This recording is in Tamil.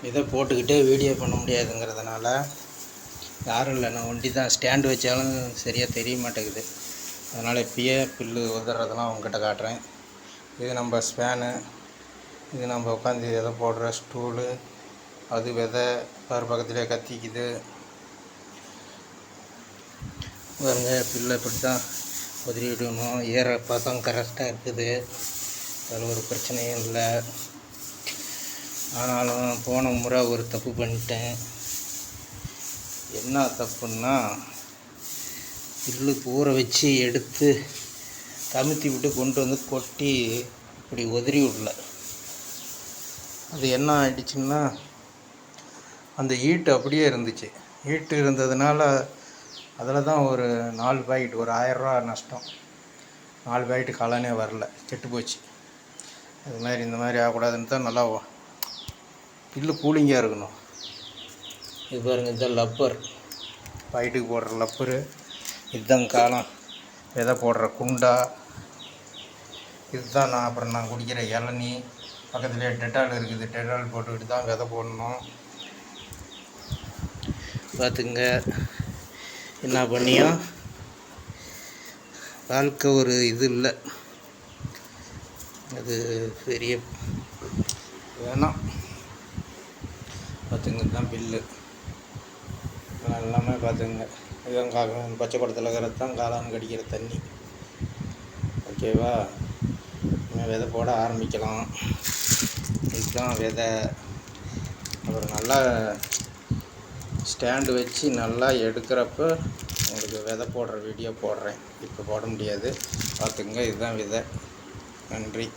இதை போட்டுக்கிட்டே வீடியோ பண்ண முடியாதுங்கிறதுனால யாரும் இல்லை, நான் ஒண்டி தான். ஸ்டாண்டு வச்சாலும் சரியாக தெரிய மாட்டேங்குது. அதனால் இப்பயே புல்லு உதறதெல்லாம் உங்ககிட்ட காட்டுறேன். இது நம்ம ஸ்பேனு, இது நம்ம உட்காந்து எதை போடுற ஸ்டூலு, அது விதை பக்கத்துலேயே கத்திக்குது பாருங்க. புல்லை இப்படி தான் உதறி விடணும். ஏற பக்கம் கரெக்டாக இருக்குது, அதில் ஒரு பிரச்சனையும் இல்லை. ஆனாலும் போன முறை ஒரு தப்பு பண்ணிட்டேன். என்ன தப்புன்னா, புல்லு ஊற வச்சு எடுத்து கமுத்தி விட்டு கொண்டு வந்து கொட்டி இப்படி உதறி விடல. அது என்ன ஆயிடுச்சுன்னா, அந்த ஈட்டு அப்படியே இருந்துச்சு. ஈட்டு இருந்ததுனால அதில் தான் ஒரு 4 பாக்கெட், ஒரு 1000 ரூபா நஷ்டம். 4 பாக்கெட்டு காளானே வரல, கெட்டு போச்சு. அது மாதிரி இந்த மாதிரி ஆகக்கூடாதுன்னு தான் நல்லா புல்லு கூலிங்காக இருக்கணும். இது பாருங்கள், இதுதான் லப்பர், பாக்கெட்டுக்கு போடுற லப்பரு. இதுதான் காளான் விதை போடுற குண்டா. இதுதான் நான் குடிக்கிற இளநீ. பக்கத்துலேயே டெட்டால் இருக்குது, டெட்டால் போட்டுக்கிட்டு தான் விதை போடணும். பார்த்துங்க, என்ன பண்ணியும் வாழ்க்கை ஒரு இது இல்லை. அது பெரிய வேணாம். பார்த்துங்க, இதுதான் பில்லு எல்லாமே. பார்த்துங்க, இதுதான் பச்சை குடத்தில் இருக்கிறது தான் காளான் கடிக்கிற தண்ணி. ஓகேவா? விதை போட ஆரம்பிக்கலாம். இதுதான் விதை. அப்புறம் நல்லா ஸ்டாண்டு வச்சு நல்லா எடுக்கிறப்ப உங்களுக்கு விதை போடுற வீடியோ போடுறேன். இப்போ போட முடியாது. பார்த்துங்க, இதுதான் விதை. நன்றி.